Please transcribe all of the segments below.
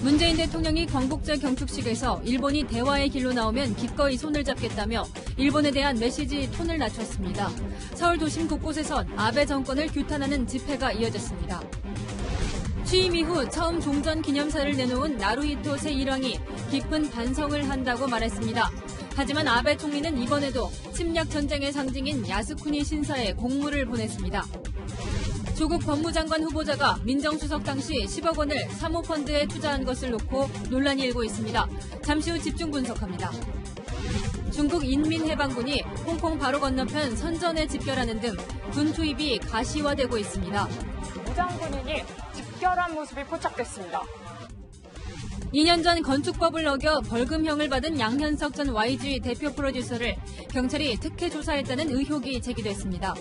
문재인 대통령이 광복절 경축식에서 일본이 대화의 길로 나오면 기꺼이 손을 잡겠다며 일본에 대한 메시지 톤을 낮췄습니다. 서울 도심 곳곳에선 아베 정권을 규탄하는 집회가 이어졌습니다. 취임 이후 처음 종전 기념사를 내놓은 나루히토 새1왕이 깊은 반성을 한다고 말했습니다. 하지만 아베 총리는 이번에도 침략 전쟁의 상징인 야스쿠니 신사에 공물을 보냈습니다. 조국 법무장관 후보자가 민정수석 당시 10억 원을 사모펀드에 투자한 것을 놓고 논란이 일고 있습니다. 잠시 후 집중 분석합니다. 중국 인민해방군이 홍콩 바로 건너편 선전에 집결하는 등 군 투입이 가시화되고 있습니다. 무장군인이 집결한 모습이 포착됐습니다. 2년 전 건축법을 어겨 벌금형을 받은 양현석 전 YG 대표 프로듀서를 경찰이 특혜 조사했다는 의혹이 제기됐습니다.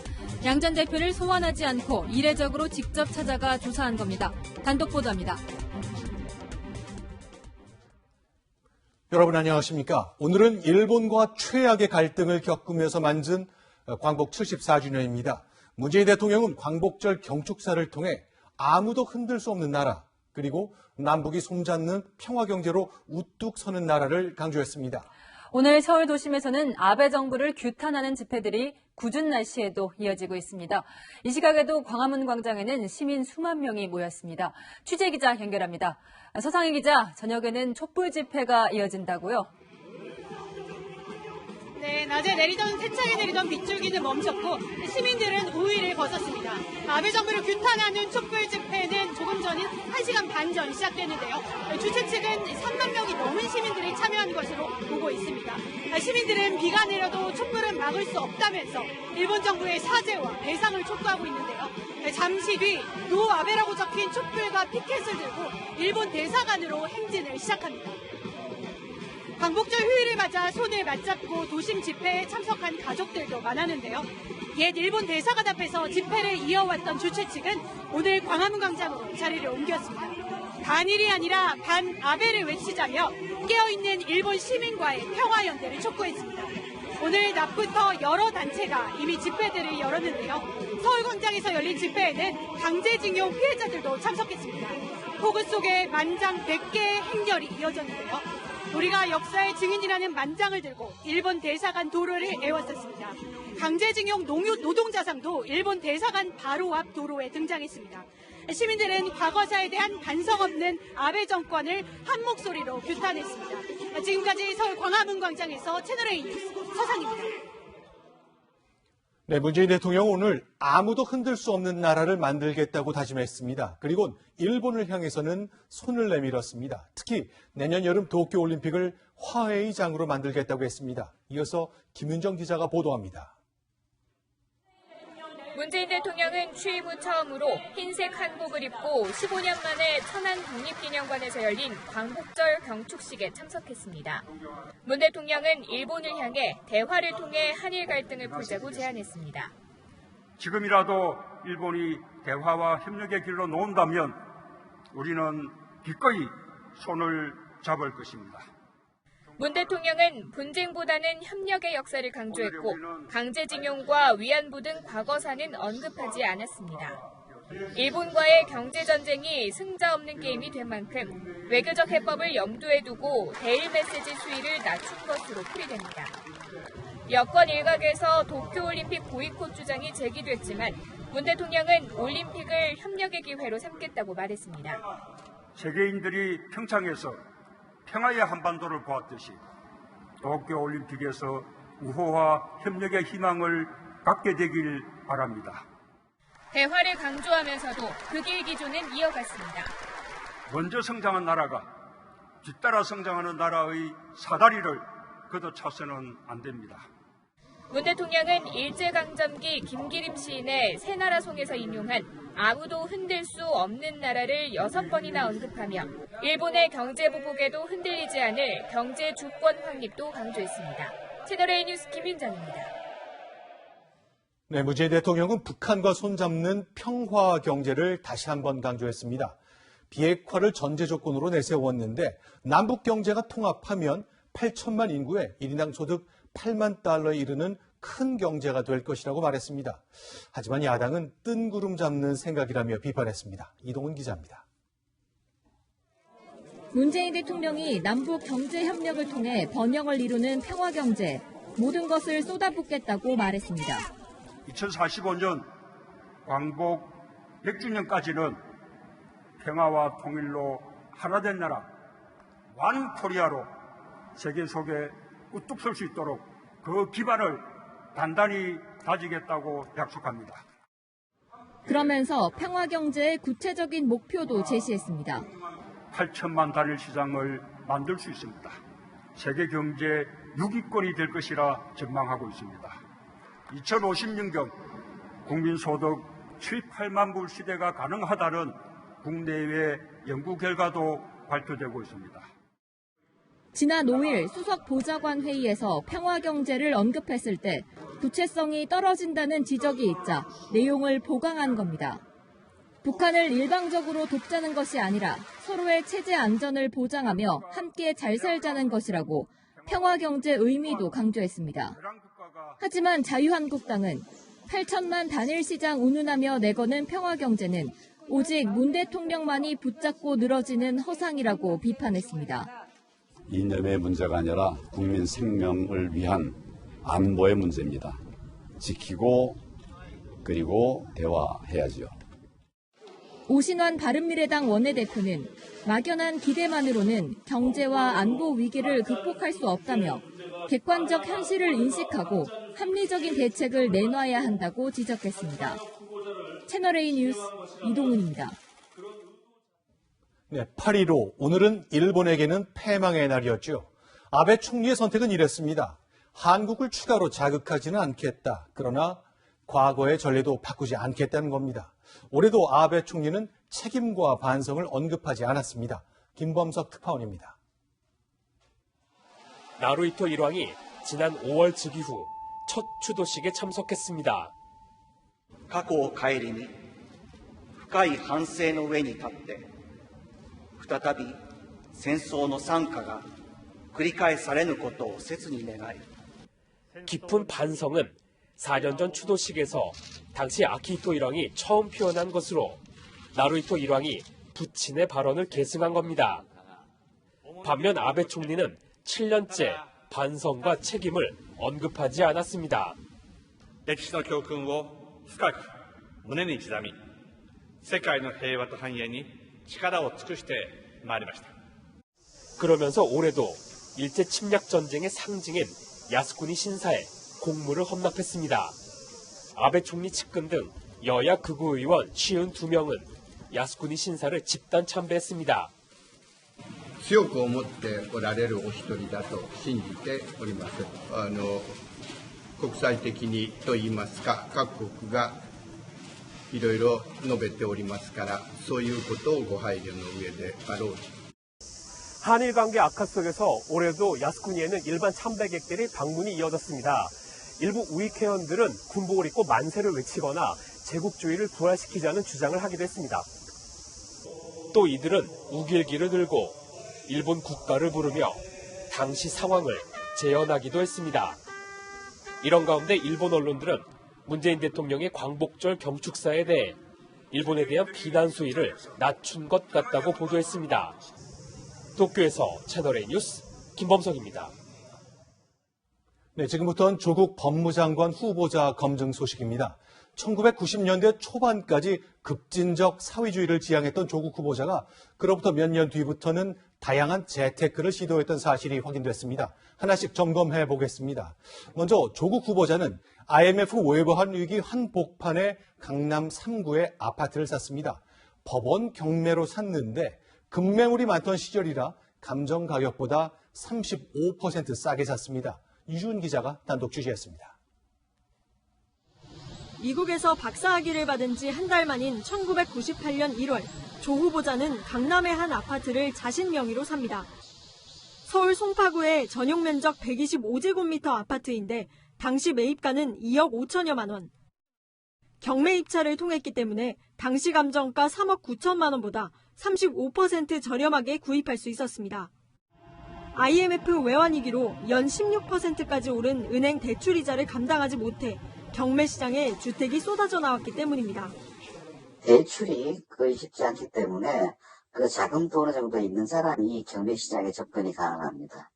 양 전 대표를 소환하지 않고 이례적으로 직접 찾아가 조사한 겁니다. 단독 보도합니다. 여러분 안녕하십니까? 오늘은 일본과 최악의 갈등을 겪으면서 만든 광복 74주년입니다. 문재인 대통령은 광복절 경축사를 통해 아무도 흔들 수 없는 나라, 그리고 남북이 손잡는 평화경제로 우뚝 서는 나라를 강조했습니다. 오늘 서울 도심에서는 아베 정부를 규탄하는 집회들이 궂은 날씨에도 이어지고 있습니다. 이 시각에도 광화문 광장에는 시민 수만 명이 모였습니다. 취재기자 연결합니다. 서상희 기자, 저녁에는 촛불 집회가 이어진다고요? 네, 낮에 세차게 내리던 빗줄기는 멈췄고 시민들은 우위를 벗었습니다. 아베 정부를 규탄하는 촛불 집회는 조금 전인 1시간 반 전 시작됐는데요. 주최 측은 3만 명이 넘은 시민들이 참여한 것으로 보고 있습니다. 시민들은 비가 내려도 촛불은 막을 수 없다면서 일본 정부의 사죄와 배상을 촉구하고 있는데요. 잠시 뒤 노 아베라고 적힌 촛불과 피켓을 들고 일본 대사관으로 행진을 시작합니다. 광복절 휴일을 맞아 손을 맞잡고 도심 집회에 참석한 가족들도 많았는데요. 옛 일본 대사관 앞에서 집회를 이어왔던 주최 측은 오늘 광화문 광장으로 자리를 옮겼습니다. 반일이 아니라 반 아베를 외치자며 깨어있는 일본 시민과의 평화연대를 촉구했습니다. 오늘 낮부터 여러 단체가 이미 집회들을 열었는데요. 서울광장에서 열린 집회에는 강제징용 피해자들도 참석했습니다. 폭우 속에 만장 100개의 행렬이 이어졌는데요. 우리가 역사의 증인이라는 만장을 들고 일본 대사관 도로를 에워쌌습니다. 강제징용 노동자상도 일본 대사관 바로 앞 도로에 등장했습니다. 시민들은 과거사에 대한 반성 없는 아베 정권을 한 목소리로 규탄했습니다. 지금까지 서울 광화문 광장에서 채널A 뉴스 서상입니다. 네, 문재인 대통령은 오늘 아무도 흔들 수 없는 나라를 만들겠다고 다짐했습니다. 그리고 일본을 향해서는 손을 내밀었습니다. 특히 내년 여름 도쿄올림픽을 화해의 장으로 만들겠다고 했습니다. 이어서 김윤정 기자가 보도합니다. 문재인 대통령은 취임 후 처음으로 흰색 한복을 입고 15년 만에 천안 국립기념관에서 열린 광복절 경축식에 참석했습니다. 문 대통령은 일본을 향해 대화를 통해 한일 갈등을 풀자고 제안했습니다. 지금이라도 일본이 대화와 협력의 길로 놓은다면 우리는 기꺼이 손을 잡을 것입니다. 문 대통령은 분쟁보다는 협력의 역사를 강조했고 강제징용과 위안부 등 과거사는 언급하지 않았습니다. 일본과의 경제전쟁이 승자 없는 게임이 된 만큼 외교적 해법을 염두에 두고 대일 메시지 수위를 낮춘 것으로 풀이됩니다. 여권 일각에서 도쿄올림픽 보이콧 주장이 제기됐지만 문 대통령은 올림픽을 협력의 기회로 삼겠다고 말했습니다. 세계인들이 평창에서 평화의 한반도를 보았듯이 도쿄올림픽에서 우호와 협력의 희망을 갖게 되길 바랍니다. 대화를 강조하면서도 그 길 기조는 이어갔습니다. 먼저 성장한 나라가 뒤따라 성장하는 나라의 사다리를 걷어차서는 안 됩니다. 문 대통령은 일제강점기 김기림 시인의 새나라 송에서 인용한 아무도 흔들 수 없는 나라를 6번이나 언급하며 일본의 경제 보복에도 흔들리지 않을 경제 주권 확립도 강조했습니다. 채널A 뉴스 김윤정입니다. 네, 문재인 대통령은 북한과 손잡는 평화 경제를 다시 한번 강조했습니다. 비핵화를 전제 조건으로 내세웠는데 남북 경제가 통합하면 8천만 인구의 1인당 소득 8만 달러에 이르는 큰 경제가 될 것이라고 말했습니다. 하지만 야당은 뜬구름 잡는 생각이라며 비판했습니다. 이동훈 기자입니다. 문재인 대통령이 남북 경제 협력을 통해 번영을 이루는 평화경제, 모든 것을 쏟아붓겠다고 말했습니다. 2045년 광복 100주년까지는 평화와 통일로 하나된 나라, 원 코리아로 세계 속에 우뚝 설 수 있도록 그 기반을 단단히 다지겠다고 약속합니다. 그러면서 평화경제의 구체적인 목표도 제시했습니다. 8천만 단일 시장을 만들 수 있습니다. 세계 경제 6위권이 될 것이라 전망하고 있습니다. 2050년경 국민소득 7, 8만 불 시대가 가능하다는 국내외 연구 결과도 발표되고 있습니다. 지난 5일 수석 보좌관 회의에서 평화경제를 언급했을 때 구체성이 떨어진다는 지적이 있자 내용을 보강한 겁니다. 북한을 일방적으로 돕자는 것이 아니라 서로의 체제 안전을 보장하며 함께 잘 살자는 것이라고 평화경제 의미도 강조했습니다. 하지만 자유한국당은 8천만 단일 시장 운운하며 내거는 평화경제는 오직 문 대통령만이 붙잡고 늘어지는 허상이라고 비판했습니다. 이념의 문제가 아니라 국민 생명을 위한 안보의 문제입니다. 지키고 그리고 대화해야죠. 오신환 바른미래당 원내대표는 막연한 기대만으로는 경제와 안보 위기를 극복할 수 없다며 객관적 현실을 인식하고 합리적인 대책을 내놔야 한다고 지적했습니다. 채널A 뉴스 이동훈입니다. 네, 8.15 오늘은 일본에게는 패망의 날이었죠. 아베 총리의 선택은 이랬습니다. 한국을 추가로 자극하지는 않겠다. 그러나 과거의 전례도 바꾸지 않겠다는 겁니다. 올해도 아베 총리는 책임과 반성을 언급하지 않았습니다. 김범석 특파원입니다. 나루히토 일왕이 지난 5월 즉위 후 첫 추도식에 참석했습니다. 過去を顧み、深い反省の上に立って、再び戦争の惨禍が繰り返されぬことを切に願い 깊은 반성은 4년 전 추도식에서 당시 아키히토 일왕이 처음 표현한 것으로 나루히토 일왕이 부친의 발언을 계승한 겁니다. 반면 아베 총리는 7년째 반성과 책임을 언급하지 않았습니다. 歴史の教訓を深く胸に刻み、世界の平和と繁栄に力を尽くしてまいりました。 그러면서 올해도 일제 침략 전쟁의 상징인 야스쿠니 신사에 공물을 헌납했습니다. 아베 총리 측근 등 여야 극우의원 52명은 야스쿠니 신사를 집단 참배했습니다. 強く思っておられるお一人だと信じております。国際的にといいますか、各国がいろいろ述べておりますから、そういうことをご配慮の上であろう。 한일 관계 악화 속에서 올해도 야스쿠니에는 일반 참배객들이 방문이 이어졌습니다. 일부 우익회원들은 군복을 입고 만세를 외치거나 제국주의를 부활시키자는 주장을 하기도 했습니다. 또 이들은 우길기를 들고 일본 국가를 부르며 당시 상황을 재현하기도 했습니다. 이런 가운데 일본 언론들은 문재인 대통령의 광복절 경축사에 대해 일본에 대한 비난 수위를 낮춘 것 같다고 보도했습니다. 도쿄에서 채널A 뉴스 김범석입니다. 네, 지금부터는 조국 법무장관 후보자 검증 소식입니다. 1990년대 초반까지 급진적 사회주의를 지향했던 조국 후보자가 그로부터 몇 년 뒤부터는 다양한 재테크를 시도했던 사실이 확인됐습니다. 하나씩 점검해 보겠습니다. 먼저 조국 후보자는 IMF 외환 위기 한복판에 강남 3구에 아파트를 샀습니다. 법원 경매로 샀는데 급매물이 많던 시절이라 감정 가격보다 35% 싸게 샀습니다. 유준 기자가 단독 취재했습니다. 미국에서 박사학위를 받은 지 한 달 만인 1998년 1월 조 후보자는 강남의 한 아파트를 자신 명의로 삽니다. 서울 송파구의 전용 면적 125제곱미터 아파트인데 당시 매입가는 2억 5천여만 원. 경매 입찰을 통했기 때문에 당시 감정가 3억 9천만 원보다 35% 저렴하게 구입할 수 있었습니다. IMF 외환위기로 연 16%까지 오른 은행 대출이자를 감당하지 못해 경매 시장에 주택이 쏟아져 나왔기 때문입니다. 대출이 거의 쉽지 않기 때문에 그 자금도 어느 정도 있는 사람이 경매시장에 접근이 가능합니다.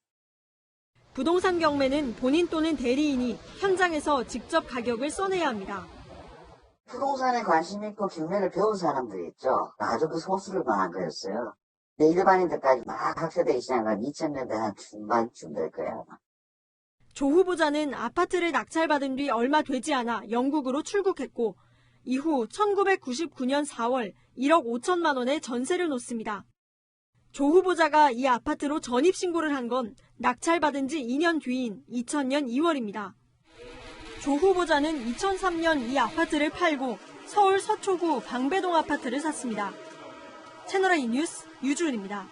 부동산 경매는 본인 또는 대리인이 현장에서 직접 가격을 써내야 합니다. 부동산에 관심 있고 경매를 배운 사람들이 있죠. 아주 그 소수를 말한 거였어요. 근데 일반인들까지 막 확대되기 시작한 건 2000년대 한 중반쯤 될 거예요. 조 후보자는 아파트를 낙찰받은 뒤 얼마 되지 않아 영국으로 출국했고 이후 1999년 4월 1억 5천만 원의 전세를 놓습니다. 조 후보자가 이 아파트로 전입신고를 한 건 낙찰받은 지 2년 뒤인 2000년 2월입니다. 조 후보자는 2003년 이 아파트를 팔고 서울 서초구 방배동 아파트를 샀습니다. 채널A 뉴스 유주은입니다.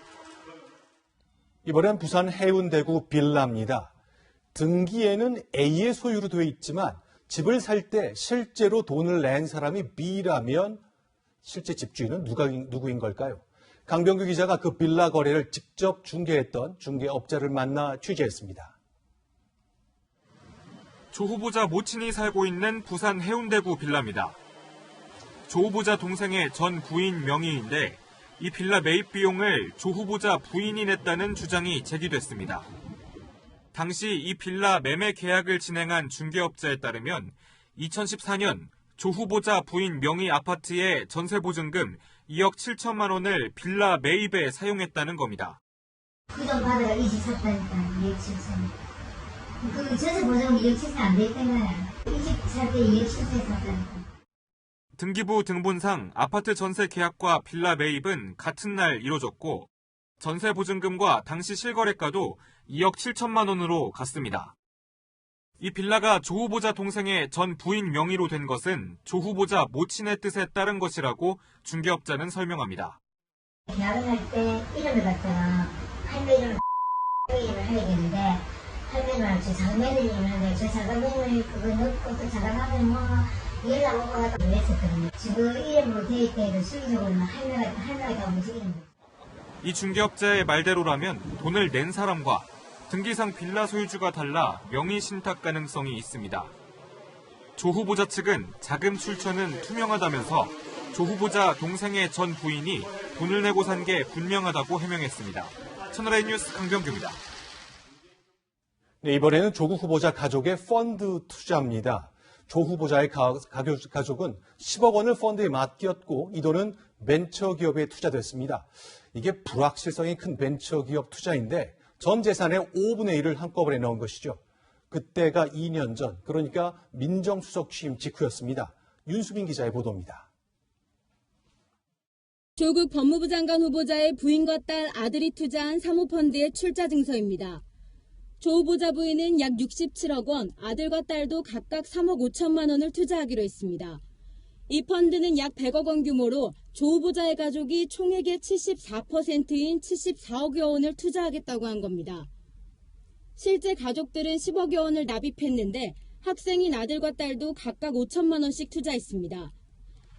이번엔 부산 해운대구 빌라입니다. 등기에는 A의 소유로 되어 있지만 집을 살 때 실제로 돈을 낸 사람이 B라면 실제 집주인은 누구인 걸까요? 강병규 기자가 그 빌라 거래를 직접 중개했던 중개업자를 만나 취재했습니다. 조 후보자 모친이 살고 있는 부산 해운대구 빌라입니다. 조 후보자 동생의 전 부인 명의인데 이 빌라 매입 비용을 조 후보자 부인이 냈다는 주장이 제기됐습니다. 당시 이 빌라 매매 계약을 진행한 중개업자에 따르면 2014년 조 후보자 부인 명의 아파트의 전세보증금 2억 7천만 원을 빌라 매입에 사용했다는 겁니다. 그 돈 받아가 24다니까 2억 7천. 그 전세보증금 2억 7천 안 돼 있던 거야. 24대 2억 7천 샀다니까. 등기부 등본상 아파트 전세 계약과 빌라 매입은 같은 날 이뤄졌고 전세 보증금과 당시 실거래가도 2억 7천만 원으로 갔습니다. 이 빌라가 조 후보자 동생의 전 부인 명의로 된 것은 조 후보자 모친의 뜻에 따른 것이라고 중개업자는 설명합니다. 계약을 할 때 이름을 갖다가 할매 이름을 해야 되는데 할매는 저 장매를 이름을 저 장매를 그거 넣고 또 장가가면 뭐 연락 오고 하다 그랬었거든요. 지금 이름으로 되어 있대도 수의적으로는 할매가 다 움직이는 거예요. 이 중개업자의 말대로라면 돈을 낸 사람과 등기상 빌라 소유주가 달라 명의 신탁 가능성이 있습니다. 조 후보자 측은 자금 출처는 투명하다면서 조 후보자 동생의 전 부인이 돈을 내고 산 게 분명하다고 해명했습니다. 채널A 뉴스 강병규입니다. 네, 이번에는 조국 후보자 가족의 펀드 투자입니다. 조 후보자의 가족은 10억 원을 펀드에 맡겼고 이 돈은 벤처기업에 투자됐습니다. 이게 불확실성이 큰 벤처기업 투자인데 전 재산의 5분의 1을 한꺼번에 넣은 것이죠. 그때가 2년 전, 그러니까 민정수석 취임 직후였습니다. 윤수민 기자의 보도입니다. 조국 법무부 장관 후보자의 부인과 딸, 아들이 투자한 사모펀드의 출자 증서입니다. 조 후보자 부인은 약 67억 원, 아들과 딸도 각각 3억 5천만 원을 투자하기로 했습니다. 이 펀드는 약 100억 원 규모로 조 후보자의 가족이 총액의 74%인 74억여 원을 투자하겠다고 한 겁니다. 실제 가족들은 10억여 원을 납입했는데 학생인 아들과 딸도 각각 5천만 원씩 투자했습니다.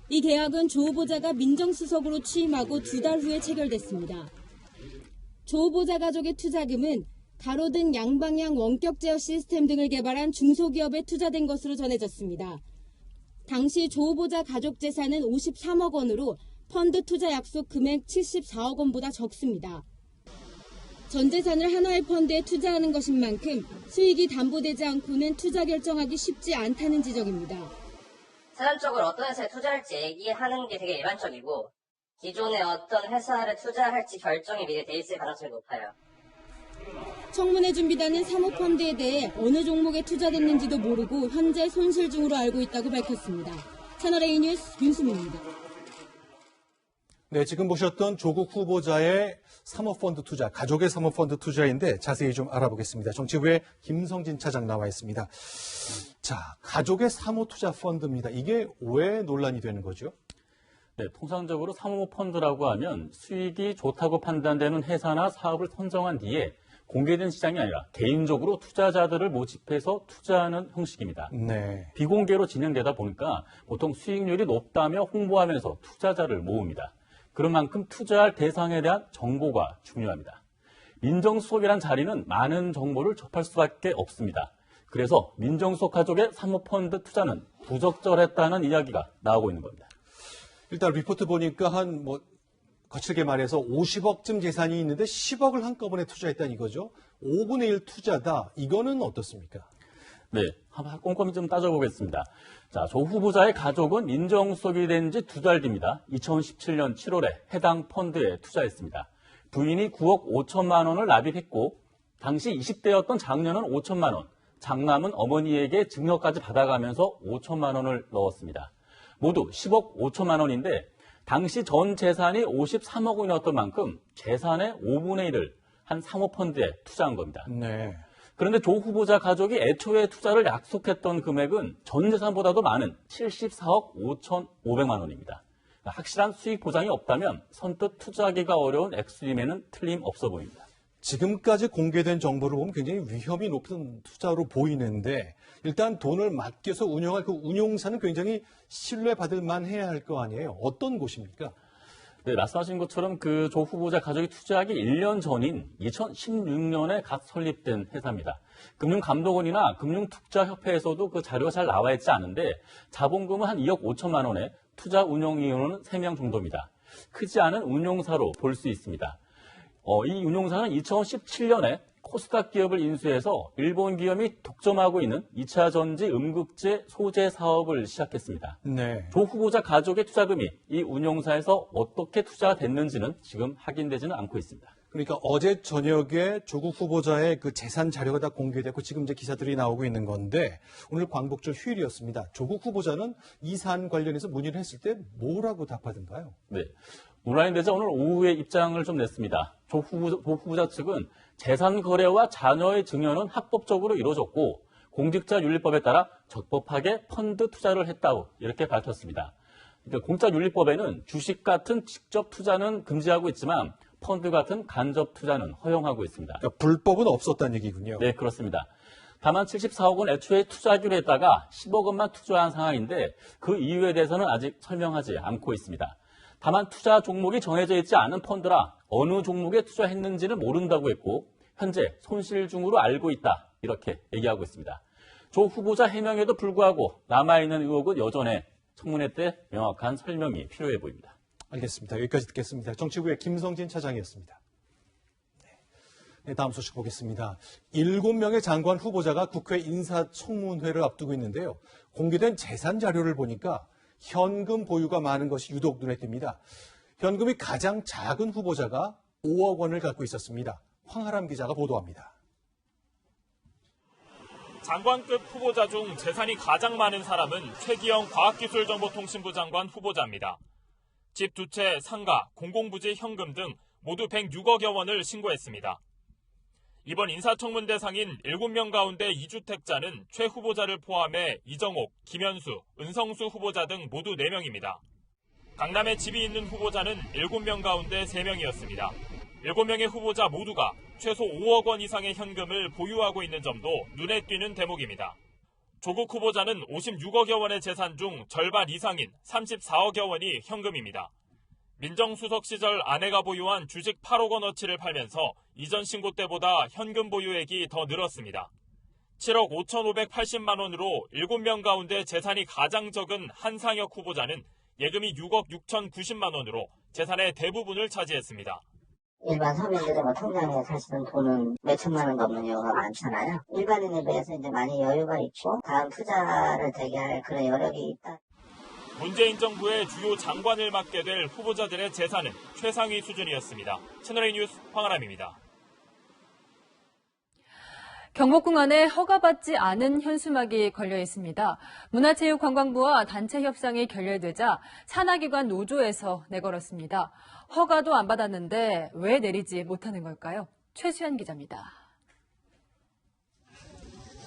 이 계약은 조 후보자가 민정수석으로 취임하고 2달 후에 체결됐습니다. 조 후보자 가족의 투자금은 가로등 양방향 원격 제어 시스템 등을 개발한 중소기업에 투자된 것으로 전해졌습니다. 당시 조 후보자 가족 재산은 53억 원으로 펀드 투자 약속 금액 74억 원보다 적습니다. 전 재산을 하나의 펀드에 투자하는 것인 만큼 수익이 담보되지 않고는 투자 결정하기 쉽지 않다는 지적입니다. 사전적으로 어떤 회사에 투자할지 얘기하는 게 되게 일반적이고 기존에 어떤 회사를 투자할지 결정이 미리 돼 있을 가능성이 높아요. 청문회 준비단은 사모펀드에 대해 어느 종목에 투자됐는지도 모르고 현재 손실 중으로 알고 있다고 밝혔습니다. 채널A 뉴스 윤수민입니다. 네, 지금 보셨던 조국 후보자의 사모펀드 투자, 가족의 사모펀드 투자인데 자세히 좀 알아보겠습니다. 정치부의 김성진 차장 나와 있습니다. 자, 가족의 사모투자 펀드입니다. 이게 왜 논란이 되는 거죠? 네, 통상적으로 사모펀드라고 하면 수익이 좋다고 판단되는 회사나 사업을 선정한 뒤에 공개된 시장이 아니라 개인적으로 투자자들을 모집해서 투자하는 형식입니다. 네. 비공개로 진행되다 보니까 보통 수익률이 높다며 홍보하면서 투자자를 모읍니다. 그런 만큼 투자할 대상에 대한 정보가 중요합니다. 민정수석이란 자리는 많은 정보를 접할 수밖에 없습니다. 그래서 민정수석 가족의 사모펀드 투자는 부적절했다는 이야기가 나오고 있는 겁니다. 일단 리포트 보니까 거칠게 말해서 50억쯤 재산이 있는데 10억을 한꺼번에 투자했다는 이거죠. 5분의 1 투자다. 이거는 어떻습니까? 네, 한번 꼼꼼히 좀 따져보겠습니다. 자, 조 후보자의 가족은 민정수석이 된 지 2달 뒤입니다. 2017년 7월에 해당 펀드에 투자했습니다. 부인이 9억 5천만 원을 납입했고 당시 20대였던 장녀는 5천만 원, 장남은 어머니에게 증여까지 받아가면서 5천만 원을 넣었습니다. 모두 10억 5천만 원인데 당시 전 재산이 53억 원이었던 만큼 재산의 5분의 1을 한 사모펀드에 투자한 겁니다. 네. 그런데 조 후보자 가족이 애초에 투자를 약속했던 금액은 전 재산보다도 많은 74억 5,500만 원입니다. 확실한 수익 보장이 없다면 선뜻 투자하기가 어려운 액수임에는 틀림없어 보입니다. 지금까지 공개된 정보를 보면 굉장히 위험이 높은 투자로 보이는데 일단 돈을 맡겨서 운영할 그 운용사는 굉장히 신뢰받을 만해야 할 거 아니에요. 어떤 곳입니까? 네, 말씀하신 것처럼 그 조 후보자 가족이 투자하기 1년 전인 2016년에 갓 설립된 회사입니다. 금융감독원이나 금융투자협회에서도 그 자료가 잘 나와 있지 않은데 자본금은 한 2억 5천만 원에 투자 운용 인원은 3명 정도입니다. 크지 않은 운용사로 볼 수 있습니다. 이 운용사는 2017년에 코스닥 기업을 인수해서 일본 기업이 독점하고 있는 2차 전지 음극재 소재 사업을 시작했습니다. 네. 조 후보자 가족의 투자금이 이 운용사에서 어떻게 투자가 됐는지는 지금 확인되지는 않고 있습니다. 그러니까 어제 저녁에 조국 후보자의 그 재산 자료가 다 공개됐고 지금 이제 기사들이 나오고 있는 건데 오늘 광복절 휴일이었습니다. 조국 후보자는 이 사안 관련해서 문의를 했을 때 뭐라고 답하던가요? 네. 온라인대자 오늘 오후에 입장을 좀 냈습니다. 조 후보자 측은 재산 거래와 자녀의 증여는 합법적으로 이루어졌고 공직자윤리법에 따라 적법하게 펀드 투자를 했다고 이렇게 밝혔습니다. 그러니까 공직자윤리법에는 주식 같은 직접 투자는 금지하고 있지만 펀드 같은 간접 투자는 허용하고 있습니다. 그러니까 불법은 없었다는 얘기군요. 네, 그렇습니다. 다만 74억 원 애초에 투자하기로 했다가 10억 원만 투자한 상황인데 그 이유에 대해서는 아직 설명하지 않고 있습니다. 다만 투자 종목이 정해져 있지 않은 펀드라 어느 종목에 투자했는지는 모른다고 했고 현재 손실 중으로 알고 있다 이렇게 얘기하고 있습니다. 조 후보자 해명에도 불구하고 남아있는 의혹은 여전해 청문회 때 명확한 설명이 필요해 보입니다. 알겠습니다. 여기까지 듣겠습니다. 정치부의 김성진 차장이었습니다. 네, 다음 소식 보겠습니다. 7명의 장관 후보자가 국회 인사청문회를 앞두고 있는데요. 공개된 재산 자료를 보니까 현금 보유가 많은 것이 유독 눈에 띕니다. 현금이 가장 작은 후보자가 5억 원을 갖고 있었습니다. 황하람 기자가 보도합니다. 장관급 후보자 중 재산이 가장 많은 사람은 최기영 과학기술정보통신부 장관 후보자입니다. 집 2채, 상가, 공공부지 현금 등 모두 106억여 원을 신고했습니다. 이번 인사청문 대상인 7명 가운데 2주택자는 최 후보자를 포함해 이정옥, 김현수, 은성수 후보자 등 모두 4명입니다. 강남에 집이 있는 후보자는 7명 가운데 3명이었습니다. 7명의 후보자 모두가 최소 5억 원 이상의 현금을 보유하고 있는 점도 눈에 띄는 대목입니다. 조국 후보자는 56억여 원의 재산 중 절반 이상인 34억여 원이 현금입니다. 민정수석 시절 아내가 보유한 주식 8억 원어치를 팔면서 이전 신고 때보다 현금 보유액이 더 늘었습니다. 7억 5,580만 원으로 7명 가운데 재산이 가장 적은 한상혁 후보자는 예금이 6억 6,090만 원으로 재산의 대부분을 차지했습니다. 일반 서민들은 통장에 사실은 돈은 몇천만 원 넘는 경우가 많잖아요. 일반인에 비해서 이제 많이 여유가 있고 다음 투자를 되게 할 그런 여력이 있다. 문재인 정부의 주요 장관을 맡게 될 후보자들의 재산은 최상위 수준이었습니다. 채널A 뉴스 황아람입니다. 경복궁 안에 허가받지 않은 현수막이 걸려 있습니다. 문화체육관광부와 단체 협상이 결렬되자 산하기관 노조에서 내걸었습니다. 허가도 안 받았는데 왜 내리지 못하는 걸까요? 최수연 기자입니다.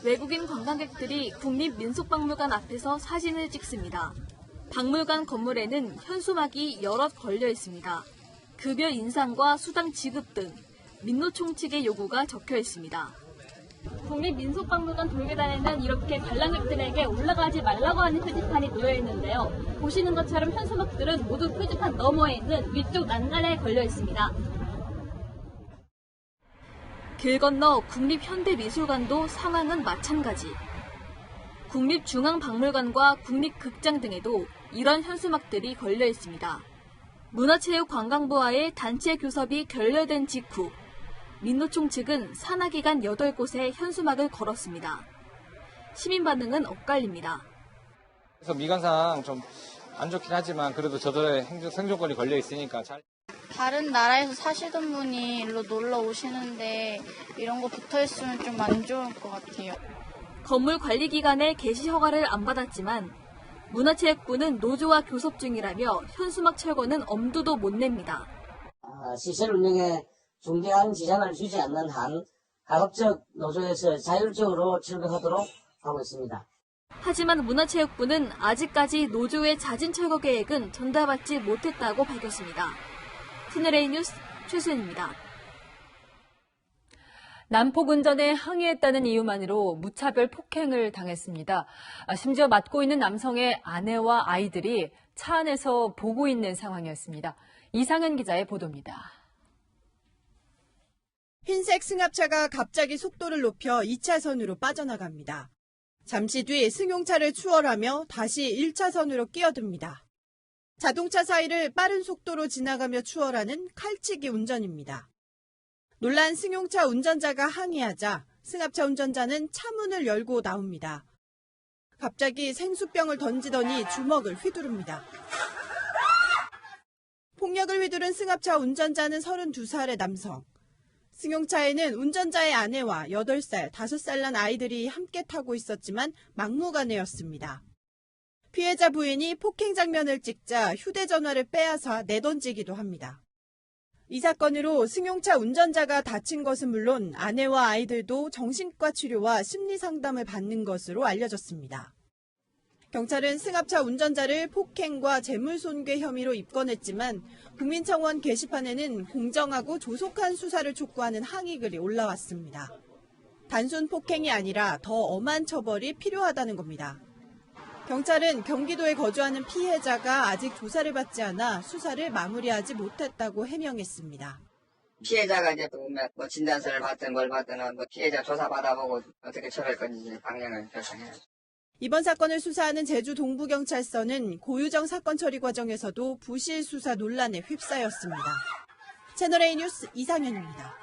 외국인 관광객들이 국립민속박물관 앞에서 사진을 찍습니다. 박물관 건물에는 현수막이 여럿 걸려 있습니다. 급여 인상과 수당 지급 등 민노총 측의 요구가 적혀 있습니다. 국립민속박물관 돌계단에는 이렇게 관람객들에게 올라가지 말라고 하는 표지판이 놓여 있는데요. 보시는 것처럼 현수막들은 모두 표지판 너머에 있는 위쪽 난간에 걸려 있습니다. 길 건너 국립현대미술관도 상황은 마찬가지. 국립중앙박물관과 국립극장 등에도 이런 현수막들이 걸려 있습니다. 문화체육관광부와의 단체 교섭이 결렬된 직후 민노총 측은 산하기관 8곳에 현수막을 걸었습니다. 시민 반응은 엇갈립니다. 그래서 미관상 좀 안 좋긴 하지만 그래도 저들의 생존권이 걸려 있으니까 잘. 다른 나라에서 사시던 분이 일로 놀러 오시는데 이런 거 붙어 있으면 좀 안 좋을 것 같아요. 건물 관리기관의 개시 허가를 안 받았지만 문화체육부는 노조와 교섭 중이라며 현수막 철거는 엄두도 못 냅니다. 시설 운영에 중대한 지장을 주지 않는 한 가급적 노조에서 자율적으로 출근하도록 하고 있습니다. 하지만 문화체육부는 아직까지 노조의 자진 철거 계획은 전달받지 못했다고 밝혔습니다. 채널A 뉴스 최수연입니다. 난폭 운전에 항의했다는 이유만으로 무차별 폭행을 당했습니다. 심지어 맞고 있는 남성의 아내와 아이들이 차 안에서 보고 있는 상황이었습니다. 이상은 기자의 보도입니다. 흰색 승합차가 갑자기 속도를 높여 2차선으로 빠져나갑니다. 잠시 뒤 승용차를 추월하며 다시 1차선으로 끼어듭니다. 자동차 사이를 빠른 속도로 지나가며 추월하는 칼치기 운전입니다. 놀란 승용차 운전자가 항의하자 승합차 운전자는 차 문을 열고 나옵니다. 갑자기 생수병을 던지더니 주먹을 휘두릅니다. 폭력을 휘두른 승합차 운전자는 32살의 남성. 승용차에는 운전자의 아내와 8살, 5살 난 아이들이 함께 타고 있었지만 막무가내였습니다. 피해자 부인이 폭행 장면을 찍자 휴대전화를 빼앗아 내던지기도 합니다. 이 사건으로 승용차 운전자가 다친 것은 물론 아내와 아이들도 정신과 치료와 심리 상담을 받는 것으로 알려졌습니다. 경찰은 승합차 운전자를 폭행과 재물손괴 혐의로 입건했지만 국민청원 게시판에는 공정하고 조속한 수사를 촉구하는 항의글이 올라왔습니다. 단순 폭행이 아니라 더 엄한 처벌이 필요하다는 겁니다. 경찰은 경기도에 거주하는 피해자가 아직 조사를 받지 않아 수사를 마무리하지 못했다고 해명했습니다. 피해자가 이제 뭐 진단서를 받든 뭘 받든 피해자 조사 받아보고 어떻게 처벌할 건지 방향을 결정해야죠. 이번 사건을 수사하는 제주 동부경찰서는 고유정 사건 처리 과정에서도 부실 수사 논란에 휩싸였습니다. 채널A 뉴스 이상현입니다.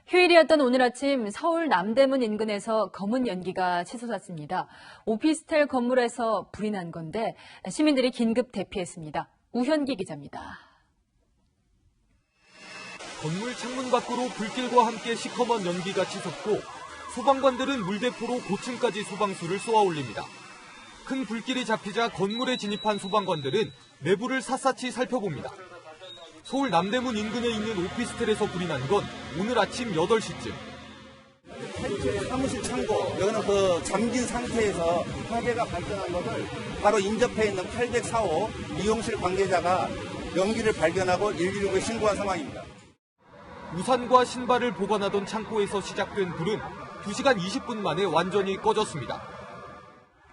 휴일이었던 오늘 아침 서울 남대문 인근에서 검은 연기가 치솟았습니다. 오피스텔 건물에서 불이 난 건데 시민들이 긴급 대피했습니다. 우현기 기자입니다. 건물 창문 밖으로 불길과 함께 시커먼 연기가 치솟고 소방관들은 물대포로 고층까지 소방수를 쏘아올립니다. 큰 불길이 잡히자 건물에 진입한 소방관들은 내부를 샅샅이 살펴봅니다. 서울 남대문 인근에 있는 오피스텔에서 불이 난 건 오늘 아침 8시쯤. 사무실 창고, 여기는 잠긴 상태에서 화재가 발생한 것을 바로 인접해 있는 804호 미용실 관계자가 연기를 발견하고 119에 신고한 상황입니다. 우산과 신발을 보관하던 창고에서 시작된 불은 2시간 20분 만에 완전히 꺼졌습니다.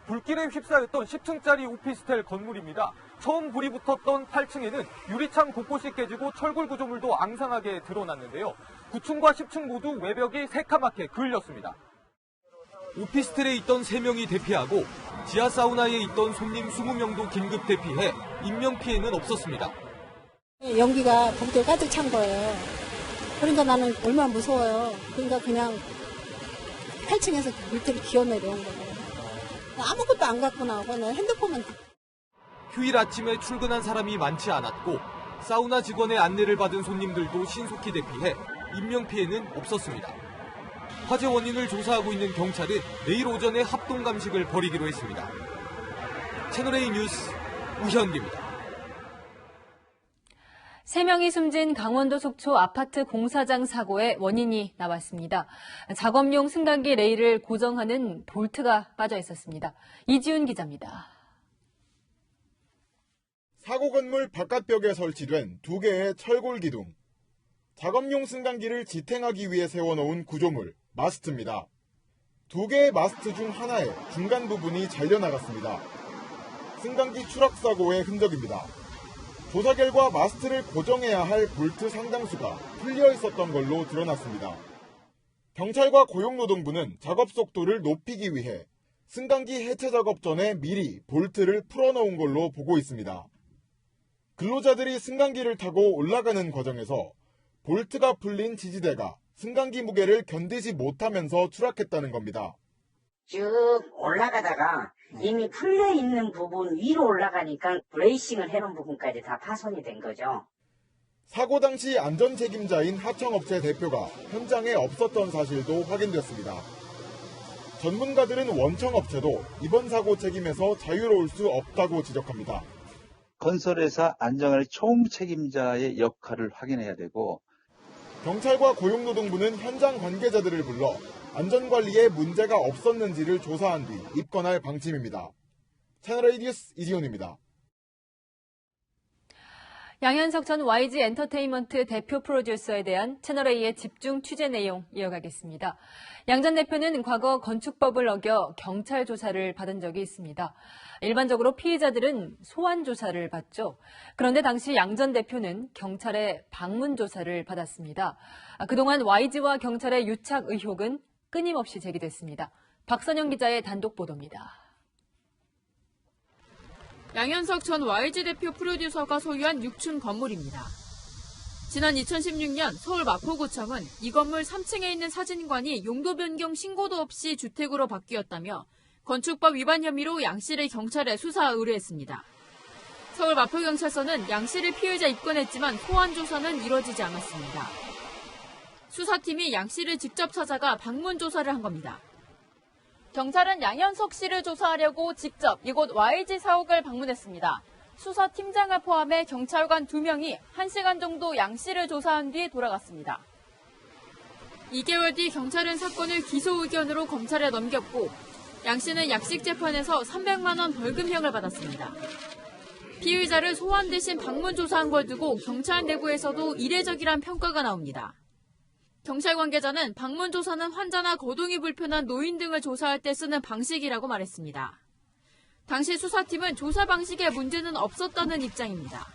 불길에 휩싸였던 10층짜리 오피스텔 건물입니다. 처음 불이 붙었던 8층에는 유리창 곳곳이 깨지고 철골 구조물도 앙상하게 드러났는데요. 9층과 10층 모두 외벽이 새카맣게 그을렸습니다. 오피스텔에 있던 3명이 대피하고 지하 사우나에 있던 손님 20명도 긴급 대피해 인명피해는 없었습니다. 연기가 봄길 가득 찬 거예요. 그러니까 나는 얼마나 무서워요. 그러니까 그냥 8층에서 물들이 기어내려온 거예요. 아무것도 안 갖고 나오고 핸드폰만. 휴일 아침에 출근한 사람이 많지 않았고 사우나 직원의 안내를 받은 손님들도 신속히 대피해 인명피해는 없었습니다. 화재 원인을 조사하고 있는 경찰은 내일 오전에 합동 감식을 벌이기로 했습니다. 채널A 뉴스 우현기입니다. 3명이 숨진 강원도 속초 아파트 공사장 사고의 원인이 나왔습니다. 작업용 승강기 레일을 고정하는 볼트가 빠져 있었습니다. 이지훈 기자입니다. 사고 건물 바깥벽에 설치된 2개의 철골 기둥. 작업용 승강기를 지탱하기 위해 세워놓은 구조물, 마스트입니다. 2개의 마스트 중 하나의 중간 부분이 잘려나갔습니다. 승강기 추락 사고의 흔적입니다. 조사 결과 마스트를 고정해야 할 볼트 상당수가 풀려 있었던 걸로 드러났습니다. 경찰과 고용노동부는 작업 속도를 높이기 위해 승강기 해체 작업 전에 미리 볼트를 풀어놓은 걸로 보고 있습니다. 근로자들이 승강기를 타고 올라가는 과정에서 볼트가 풀린 지지대가 승강기 무게를 견디지 못하면서 추락했다는 겁니다. 쭉 올라가다가 이미 풀려있는 부분 위로 올라가니까 브레이싱을 해놓은 부분까지 다 파손이 된 거죠. 사고 당시 안전 책임자인 하청업체 대표가 현장에 없었던 사실도 확인됐습니다. 전문가들은 원청업체도 이번 사고 책임에서 자유로울 수 없다고 지적합니다. 건설회사 안전관리 총책임자의 역할을 확인해야 되고, 경찰과 고용노동부는 현장 관계자들을 불러 안전관리에 문제가 없었는지를 조사한 뒤 입건할 방침입니다. 채널A 뉴스 이지훈입니다. 양현석 전 YG 엔터테인먼트 대표 프로듀서에 대한 채널A의 집중 취재 내용 이어가겠습니다. 양 전 대표는 과거 건축법을 어겨 경찰 조사를 받은 적이 있습니다. 일반적으로 피해자들은 소환 조사를 받죠. 그런데 당시 양 전 대표는 경찰의 방문 조사를 받았습니다. 그동안 YG와 경찰의 유착 의혹은 끊임없이 제기됐습니다. 박선영 기자의 단독 보도입니다. 양현석 전 YG 대표 프로듀서가 소유한 6층 건물입니다. 지난 2016년 서울 마포구청은 이 건물 3층에 있는 사진관이 용도 변경 신고도 없이 주택으로 바뀌었다며 건축법 위반 혐의로 양 씨를 경찰에 수사 의뢰했습니다. 서울 마포경찰서는 양 씨를 피해자 입건했지만 소환 조사는 이뤄지지 않았습니다. 수사팀이 양 씨를 직접 찾아가 방문 조사를 한 겁니다. 경찰은 양현석 씨를 조사하려고 직접 이곳 YG 사옥을 방문했습니다. 수사팀장을 포함해 경찰관 2명이 1시간 정도 양 씨를 조사한 뒤 돌아갔습니다. 2개월 뒤 경찰은 사건을 기소 의견으로 검찰에 넘겼고 양 씨는 약식 재판에서 300만 원 벌금형을 받았습니다. 피의자를 소환 대신 방문 조사한 걸 두고 경찰 내부에서도 이례적이란 평가가 나옵니다. 경찰 관계자는 방문 조사는 환자나 거동이 불편한 노인 등을 조사할 때 쓰는 방식이라고 말했습니다. 당시 수사팀은 조사 방식에 문제는 없었다는 입장입니다.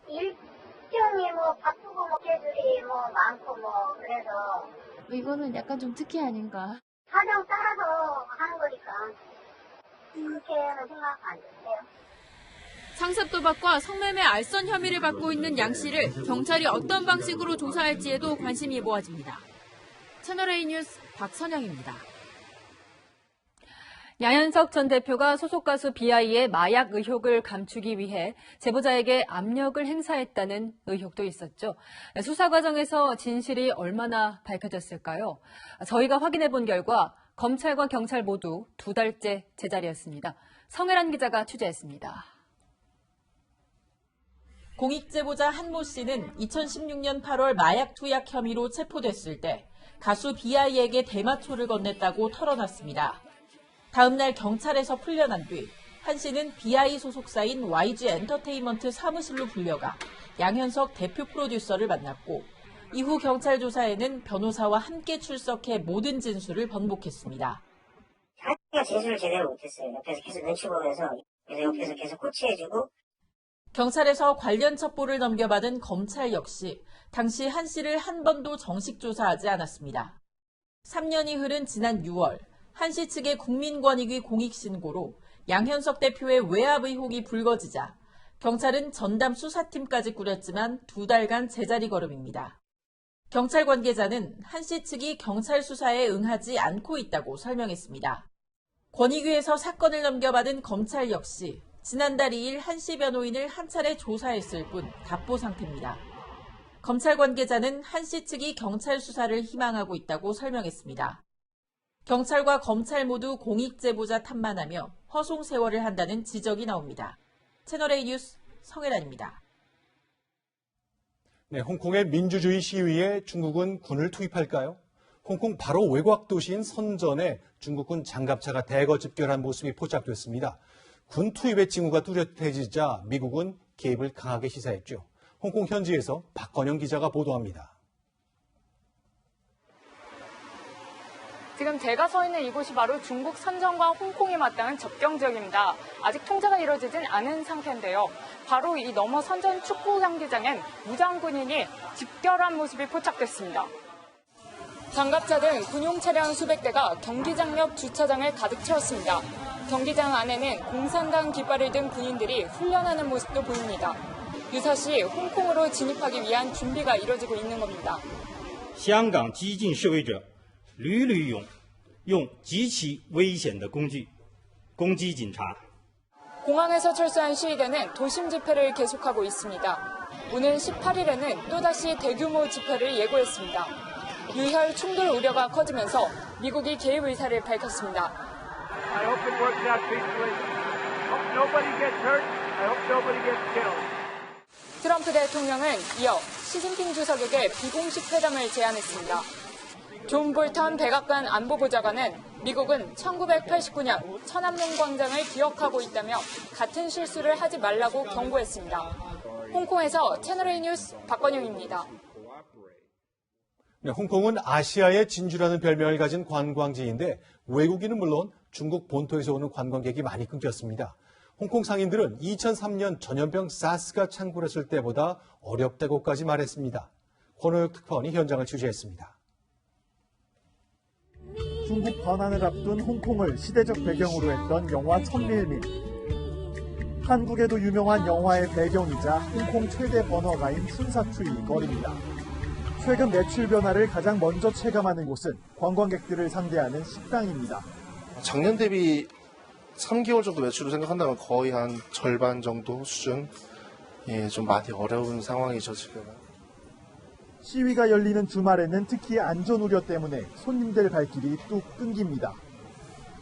일정이 바쁘고 스케줄이 많고 그래서 이거는 약간 좀 특혜 아닌가? 사정 따라서 하는 거니까 그렇게는 생각 안 했어요. 상습 도박과 성매매 알선 혐의를 받고 있는 양 씨를 경찰이 어떤 방식으로 조사할지에도 관심이 모아집니다. 채널A 뉴스 박선영입니다. 양현석 전 대표가 소속 가수 비아이의 마약 의혹을 감추기 위해 제보자에게 압력을 행사했다는 의혹도 있었죠. 수사 과정에서 진실이 얼마나 밝혀졌을까요? 저희가 확인해 본 결과 검찰과 경찰 모두 2달째 제자리였습니다. 성혜란 기자가 취재했습니다. 공익제보자 한모 씨는 2016년 8월 마약 투약 혐의로 체포됐을 때 가수 비아이에게 대마초를 건넸다고 털어놨습니다. 다음 날 경찰에서 풀려난 뒤 한 씨는 비아이 소속사인 YG 엔터테인먼트 사무실로 불려가 양현석 대표 프로듀서를 만났고 이후 경찰 조사에는 변호사와 함께 출석해 모든 진술을 번복했습니다. 자기가 진술을 제대로 못했어요. 옆에서 계속 눈치 보면서 그래서 옆에서 계속 코치해주고 경찰에서 관련 첩보를 넘겨받은 검찰 역시 당시 한 씨를 한 번도 정식 조사하지 않았습니다. 3년이 흐른 지난 6월 한 씨 측의 국민권익위 공익신고로 양현석 대표의 외압 의혹이 불거지자 경찰은 전담 수사팀까지 꾸렸지만 2달간 제자리 걸음입니다. 경찰 관계자는 한 씨 측이 경찰 수사에 응하지 않고 있다고 설명했습니다. 권익위에서 사건을 넘겨받은 검찰 역시 지난달 2일 한 씨 변호인을 한 차례 조사했을 뿐 답보 상태입니다. 검찰 관계자는 한 씨 측이 경찰 수사를 희망하고 있다고 설명했습니다. 경찰과 검찰 모두 공익제보자 탓만하며 허송세월을 한다는 지적이 나옵니다. 채널A 뉴스 성혜란입니다. 네, 홍콩의 민주주의 시위에 중국은 군을 투입할까요? 홍콩 바로 외곽 도시인 선전에 중국군 장갑차가 대거 집결한 모습이 포착됐습니다. 군 투입의 징후가 뚜렷해지자 미국은 개입을 강하게 시사했죠. 홍콩 현지에서 박건영 기자가 보도합니다. 지금 제가 서 있는 이곳이 바로 중국 선전과 홍콩에 맞닿은 접경 지역입니다. 아직 통제가 이루어지진 않은 상태인데요. 바로 이 너머 선전 축구 경기장엔 무장군인이 집결한 모습이 포착됐습니다. 장갑차 등 군용 차량 수백 대가 경기장 옆 주차장을 가득 채웠습니다. 경기장 안에는 공산당 깃발을 든 군인들이 훈련하는 모습도 보입니다. 유사시 홍콩으로 진입하기 위한 준비가 이뤄지고 있는 겁니다. 香港激进示威者屡屡用极其危险的工具攻击警察。 공항에서 철수한 시위대는 도심 집회를 계속하고 있습니다. 오는 18일에는 또다시 대규모 집회를 예고했습니다. 유혈 충돌 우려가 커지면서 미국이 개입 의사를 밝혔습니다. I hope it works out peacefully. Hope nobody gets hurt. I hope nobody gets killed. 트럼프 대통령은 이어 시진핑 주석에게 비공식 회담을 제안했습니다. 존 볼턴 백악관 안보보좌관은 미국은 1989년 천안문 광장을 기억하고 있다며 같은 실수를 하지 말라고 경고했습니다. 홍콩에서 채널A 뉴스 박건영입니다. 네, 홍콩은 아시아의 진주라는 별명을 가진 관광지인데 외국인은 물론 중국 본토에서 오는 관광객이 많이 끊겼습니다. 홍콩 상인들은 2003년 전염병 사스가 창궐했을 때보다 어렵다고까지 말했습니다. 권호혁 특파원이 현장을 취재했습니다. 중국 번안을 앞둔 홍콩을 시대적 배경으로 했던 영화 천밀밀. 한국에도 유명한 영화의 배경이자 홍콩 최대 번화가인 순사투이 거리입니다. 최근 매출 변화를 가장 먼저 체감하는 곳은 관광객들을 상대하는 식당입니다. 작년 대비 3개월 정도 매출을 생각한다면 거의 한 절반 정도 수준? 예, 좀 많이 어려운 상황이죠, 지금. 시위가 열리는 주말에는 특히 안전 우려 때문에 손님들 발길이 뚝 끊깁니다.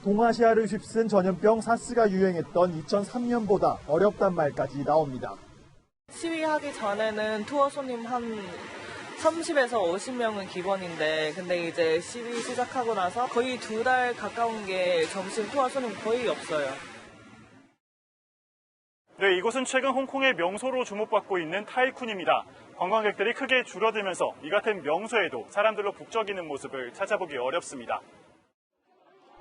동아시아를 휩쓴 전염병 사스가 유행했던 2003년보다 어렵단 말까지 나옵니다. 시위하기 전에는 투어 손님 한 30에서 50명은 기본인데 근데 이제 시위 시작하고 나서 거의 2달 가까운 게 점심 투어 손님 거의 없어요. 네, 이곳은 최근 홍콩의 명소로 주목받고 있는 타이쿤입니다. 관광객들이 크게 줄어들면서 이 같은 명소에도 사람들로 북적이는 모습을 찾아보기 어렵습니다.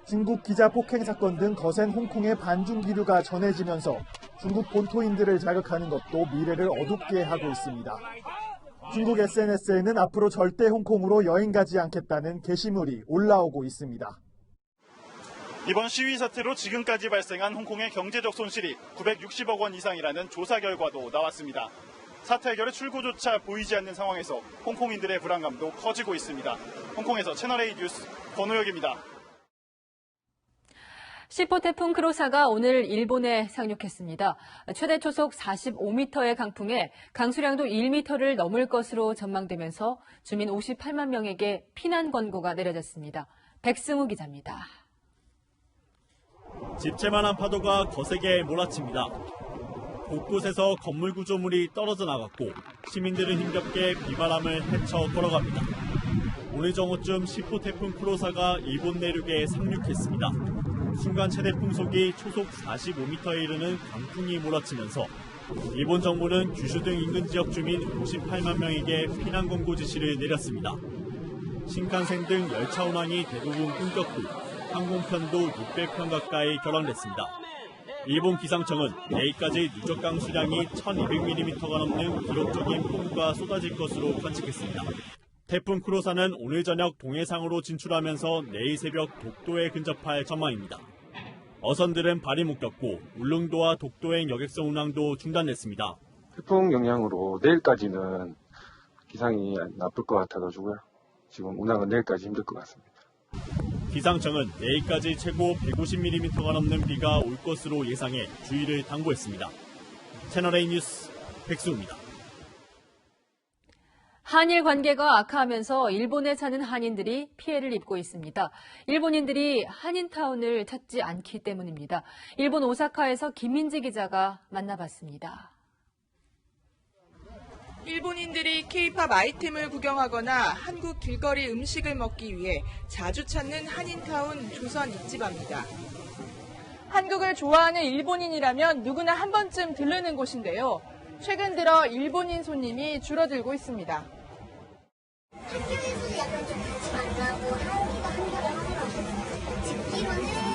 중국 기자 폭행 사건 등 거센 홍콩의 반중 기류가 전해지면서 중국 본토인들을 자극하는 것도 미래를 어둡게 하고 있습니다. 중국 SNS에는 앞으로 절대 홍콩으로 여행 가지 않겠다는 게시물이 올라오고 있습니다. 이번 시위 사태로 지금까지 발생한 홍콩의 경제적 손실이 960억 원 이상이라는 조사 결과도 나왔습니다. 사태 해결의 출구조차 보이지 않는 상황에서 홍콩인들의 불안감도 커지고 있습니다. 홍콩에서 채널A 뉴스 권호혁입니다. 시포 태풍 크로사가 오늘 일본에 상륙했습니다. 최대 초속 45m의 강풍에 강수량도 1m를 넘을 것으로 전망되면서 주민 58만 명에게 피난 권고가 내려졌습니다. 백승우 기자입니다. 집채만한 파도가 거세게 몰아칩니다. 곳곳에서 건물 구조물이 떨어져 나갔고 시민들은 힘겹게 비바람을 헤쳐 걸어갑니다. 오늘 정오쯤 시포 태풍 크로사가 일본 내륙에 상륙했습니다. 순간 최대 풍속이 초속 45m에 이르는 강풍이 몰아치면서 일본 정부는 규슈 등 인근 지역 주민 58만 명에게 피난 권고 지시를 내렸습니다. 신칸센 등 열차 운항이 대부분 끊겼고 항공편도 600편 가까이 결항됐습니다. 일본 기상청은 내일까지 누적 강수량이 1200mm가 넘는 기록적인 폭우가 쏟아질 것으로 관측했습니다. 태풍 크로사는 오늘 저녁 동해상으로 진출하면서 내일 새벽 독도에 근접할 전망입니다. 어선들은 발이 묶였고 울릉도와 독도행 여객선 운항도 중단됐습니다. 태풍 영향으로 내일까지는 기상이 나쁠 것 같아가지고요. 지금 운항은 내일까지 힘들 것 같습니다. 기상청은 내일까지 최고 150mm가 넘는 비가 올 것으로 예상해 주의를 당부했습니다. 채널A 뉴스 백수입니다. 한일 관계가 악화하면서 일본에 사는 한인들이 피해를 입고 있습니다. 일본인들이 한인타운을 찾지 않기 때문입니다. 일본 오사카에서 김민지 기자가 만나봤습니다. 일본인들이 K-팝 아이템을 구경하거나 한국 길거리 음식을 먹기 위해 자주 찾는 한인타운 조선 입지바입니다. 한국을 좋아하는 일본인이라면 누구나 한 번쯤 들르는 곳인데요. 최근 들어 일본인 손님이 줄어들고 있습니다. 학교에서도 약간 좀 같이 만나고 한국이가 한국을 하더라고요. 집기로는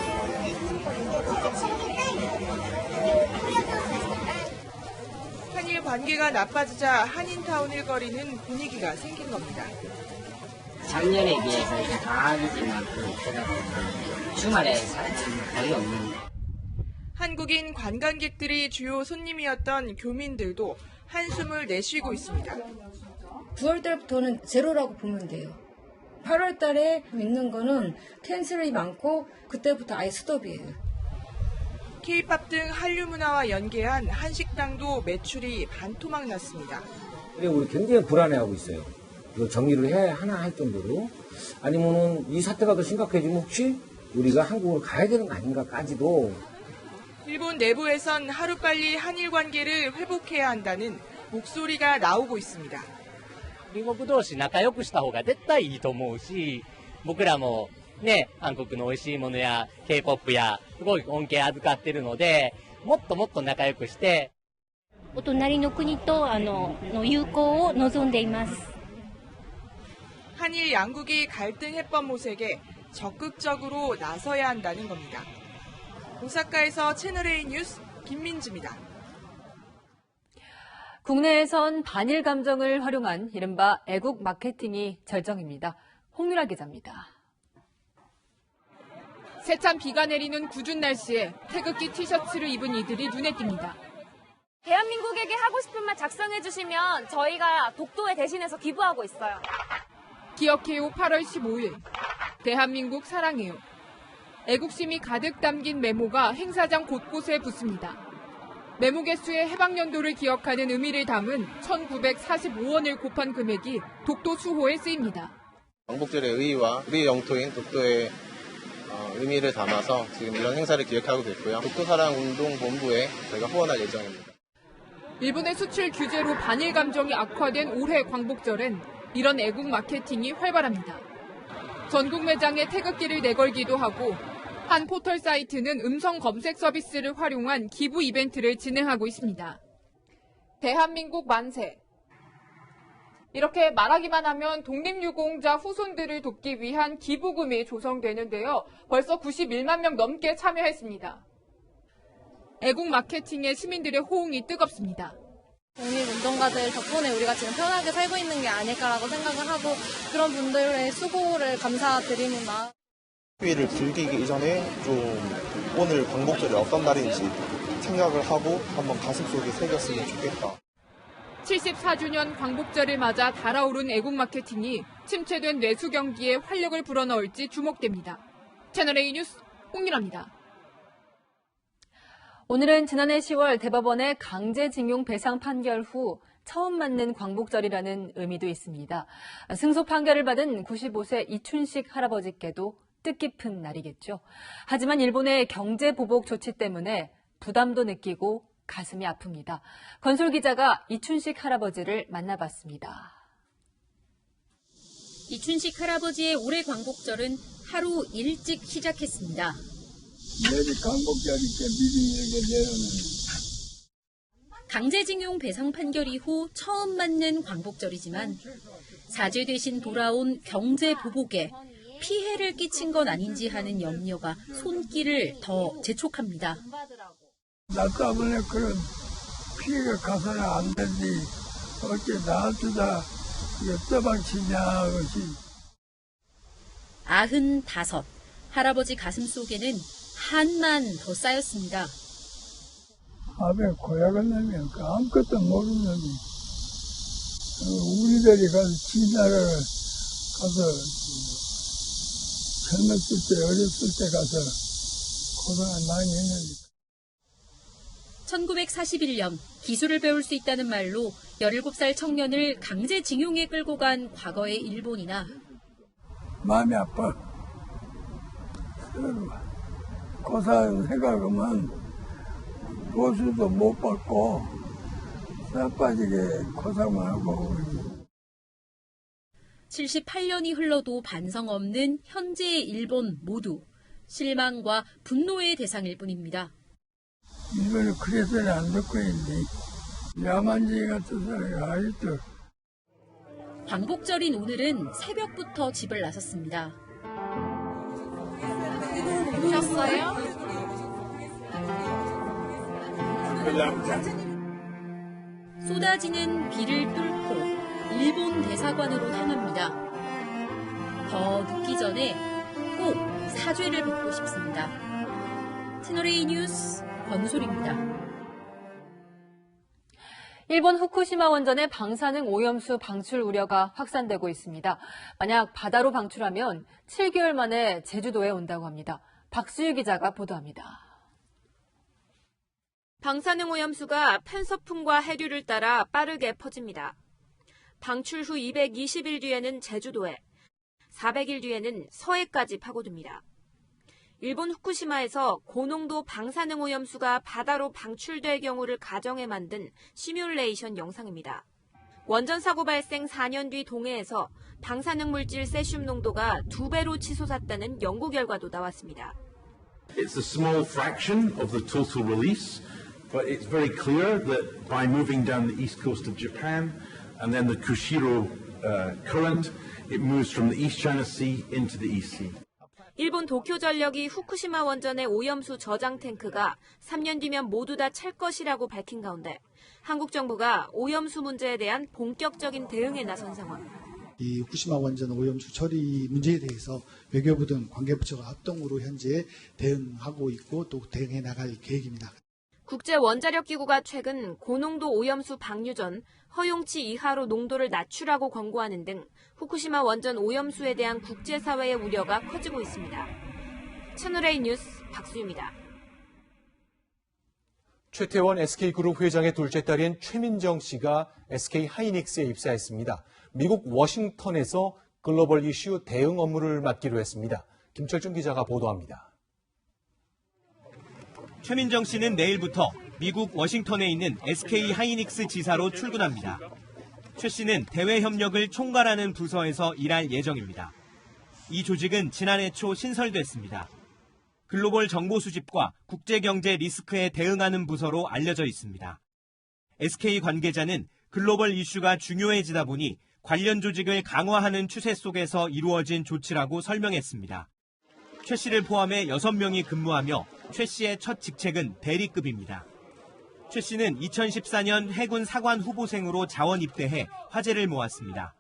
한일 관계가 나빠지자 한인타운 일거리는 분위기가 생긴 겁니다. 작년에 비해서 이제 강하지만 그렇고 주말에 사람들이 거의 없는. 한국인 관광객들이 주요 손님이었던 교민들도 한숨을 내쉬고 있습니다. 9월 달부터는 제로라고 보면 돼요. 8월 달에 있는 거는 캔슬이 많고 그때부터 아예 스톱이에요. K-팝 등 한류 문화와 연계한 한식당도 매출이 반토막 났습니다. 우리 굉장히 불안해하고 있어요. 이거 정리를 해야 하나 할 정도로. 아니면은 이 사태가 더 심각해지면 혹시 우리가 한국을 가야 되는 거 아닌가까지도. 일본 내부에선 하루빨리 한일 관계를 회복해야 한다는 목소리가 나오고 있습니다. 隣国同士仲良くした方が絶対いいと思うし、僕らもね、韓国の美味しいものや K-POP やすごい恩恵預かってるので、もっともっと仲良くして、お隣の国との友好を望んでいます。 한일 양국이 갈등 해법 모색에 적극적으로 나서야 한다는 겁니다. 오사카에서 채널A 뉴스 김민지입니다. 국내에선 반일 감정을 활용한 이른바 애국 마케팅이 절정입니다. 홍유라 기자입니다. 세찬 비가 내리는 궂은 날씨에 태극기 티셔츠를 입은 이들이 눈에 띕니다. 대한민국에게 하고 싶은 말 작성해 주시면 저희가 독도에 대신해서 기부하고 있어요. 기억해요 8월 15일. 대한민국 사랑해요. 애국심이 가득 담긴 메모가 행사장 곳곳에 붙습니다. 메모 개수의 해방연도를 기억하는 의미를 담은 1945원을 곱한 금액이 독도 수호에 쓰입니다. 광복절의 의의와 우리의 영토인 독도의 의미를 담아서 지금 이런 행사를 기획하고 있고요. 독도사랑운동본부에 저희가 후원할 예정입니다. 일본의 수출 규제로 반일 감정이 악화된 올해 광복절엔 이런 애국 마케팅이 활발합니다. 전국 매장에 태극기를 내걸기도 하고 한 포털 사이트는 음성 검색 서비스를 활용한 기부 이벤트를 진행하고 있습니다. 대한민국 만세. 이렇게 말하기만 하면 독립유공자 후손들을 돕기 위한 기부금이 조성되는데요. 벌써 91만 명 넘게 참여했습니다. 애국 마케팅에 시민들의 호응이 뜨겁습니다. 독립운동가들 덕분에 우리가 지금 편하게 살고 있는 게 아닐까라고 생각을 하고 그런 분들의 수고를 감사드립니다. 시위를 즐기기 이전에 좀 오늘 광복절이 어떤 날인지 생각을 하고 한번 가슴속에 새겼으면 좋겠다. 74주년 광복절을 맞아 달아오른 애국 마케팅이 침체된 내수 경기에 활력을 불어넣을지 주목됩니다. 채널A 뉴스 홍윤아입니다. 오늘은 지난해 10월 대법원의 강제징용 배상 판결 후 처음 맞는 광복절이라는 의미도 있습니다. 승소 판결을 받은 95세 이춘식 할아버지께도 뜻깊은 날이겠죠. 하지만 일본의 경제 보복 조치 때문에 부담도 느끼고 가슴이 아픕니다. 건솔 기자가 이춘식 할아버지를 만나봤습니다. 이춘식 할아버지의 올해 광복절은 하루 일찍 시작했습니다. 내일 광복절이니까 미리 이렇게 내려놓는. 강제징용 배상 판결 이후 처음 맞는 광복절이지만 사죄 대신 돌아온 경제 보복에 피해를 끼친 건 아닌지 하는 염려가 손길을 더 재촉합니다. 나 때문에 그런 피해가 가서는 안 되지. 어째 나한테 다 떠박치냐 것이. 95. 할아버지 가슴속에는 한만 더 쌓였습니다. 앞에 고약한 놈이 아무것도 모르는 놈이 우리들이 가서 지 나라를 가서 젊었을 때 어렸을 때 가서 고생을 많이 했는데 1941년 기술을 배울 수 있다는 말로 17살 청년을 강제징용에 끌고 간 과거의 일본이나 마음이 아파. 고사를 생각하면 보수도 못 받고 쌀빠지게 고생만 하고 78년이 흘러도 반성 없는 현재의 일본 모두 실망과 분노의 대상일 뿐입니다. 일본은 그래서는 안 듣고 있니. 야만지 같은 사람이 아직도. 광복절인 오늘은 새벽부터 집을 나섰습니다. 오셨어요? 쏟아지는 비를 뚫고 일본 대사관으로 향합니다. 더 늦기 전에 꼭 사죄를 받고 싶습니다. 채널A 뉴스 권솔입니다. 일본 후쿠시마 원전의 방사능 오염수 방출 우려가 확산되고 있습니다. 만약 바다로 방출하면 7개월 만에 제주도에 온다고 합니다. 박수유 기자가 보도합니다. 방사능 오염수가 편서풍과 해류를 따라 빠르게 퍼집니다. 방출 후 220일 뒤에는 제주도에, 400일 뒤에는 서해까지 파고듭니다. 일본 후쿠시마에서 고농도 방사능 오염수가 바다로 방출될 경우를 가정해 만든 시뮬레이션 영상입니다. 원전 사고 발생 4년 뒤 동해에서 방사능 물질 세슘 농도가 2배로 치솟았다는 연구 결과도 나왔습니다. It's a small fraction of the total release, but it's very clear that by moving down the east coast of Japan and then the Kushiro current, it moves from the East China Sea into the East Sea. 일본 도쿄전력이 후쿠시마 원전의 오염수 저장 탱크가 3년 뒤면 모두 다 찰 것이라고 밝힌 가운데 한국 정부가 오염수 문제에 대한 본격적인 대응에 나선 상황. 이 후쿠시마 원전 오염수 처리 문제에 대해서 외교부 등 관계부처가 합동으로 현재 대응하고 있고 또 대응해 나갈 계획입니다. 국제원자력기구가 최근 고농도 오염수 방류 전 허용치 이하로 농도를 낮추라고 권고하는 등 후쿠시마 원전 오염수에 대한 국제사회의 우려가 커지고 있습니다. 채널A 뉴스 박수유입니다. 최태원 SK그룹 회장의 둘째 딸인 최민정 씨가 SK하이닉스에 입사했습니다. 미국 워싱턴에서 글로벌 이슈 대응 업무를 맡기로 했습니다. 김철중 기자가 보도합니다. 최민정 씨는 내일부터 미국 워싱턴에 있는 SK하이닉스 지사로 출근합니다. 최 씨는 대외 협력을 총괄하는 부서에서 일할 예정입니다. 이 조직은 지난해 초 신설됐습니다. 글로벌 정보 수집과 국제경제 리스크에 대응하는 부서로 알려져 있습니다. SK 관계자는 글로벌 이슈가 중요해지다 보니 관련 조직을 강화하는 추세 속에서 이루어진 조치라고 설명했습니다. 최 씨를 포함해 6명이 근무하며 최 씨의 첫 직책은 대리급입니다. 최 씨는 2014년 해군 사관 후보생으로 자원 입대해 화제를 모았습니다.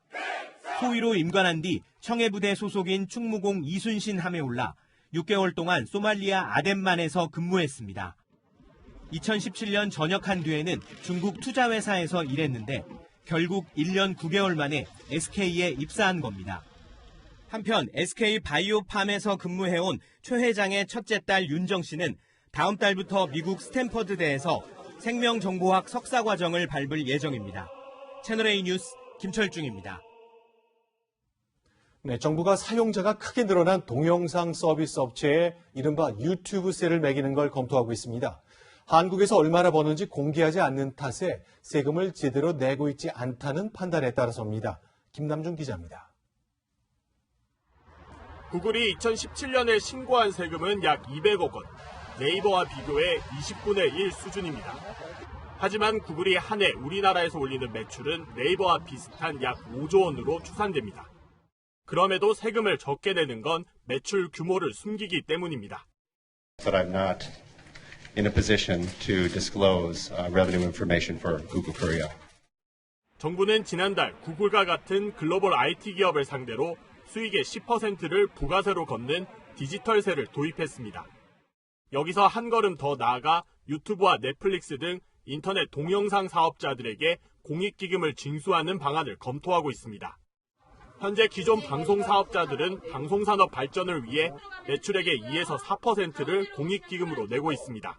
소위로 임관한 뒤 청해부대 소속인 충무공 이순신 함에 올라 6개월 동안 소말리아 아덴만에서 근무했습니다. 2017년 전역한 뒤에는 중국 투자회사에서 일했는데 결국 1년 9개월 만에 SK에 입사한 겁니다. 한편 SK바이오팜에서 근무해온 최 회장의 첫째 딸 윤정 씨는 다음 달부터 미국 스탠퍼드대에서 생명정보학 석사과정을 밟을 예정입니다. 채널A 뉴스 김철중입니다. 네, 정부가 사용자가 크게 늘어난 동영상 서비스 업체에 이른바 유튜브세를 매기는 걸 검토하고 있습니다. 한국에서 얼마나 버는지 공개하지 않는 탓에 세금을 제대로 내고 있지 않다는 판단에 따라서입니다. 김남중 기자입니다. 구글이 2017년에 신고한 세금은 약 200억 원, 네이버와 비교해 20분의 1 수준입니다. 하지만 구글이 한 해 우리나라에서 올리는 매출은 네이버와 비슷한 약 5조 원으로 추산됩니다. 그럼에도 세금을 적게 내는 건 매출 규모를 숨기기 때문입니다. But I'm not in a position to disclose revenue information for Google Korea. 정부는 지난달 구글과 같은 글로벌 IT 기업을 상대로 수익의 10%를 부가세로 걷는 디지털세를 도입했습니다. 여기서 한 걸음 더 나아가 유튜브와 넷플릭스 등 인터넷 동영상 사업자들에게 공익기금을 징수하는 방안을 검토하고 있습니다. 현재 기존 방송 사업자들은 방송산업 발전을 위해 매출액의 2에서 4%를 공익기금으로 내고 있습니다.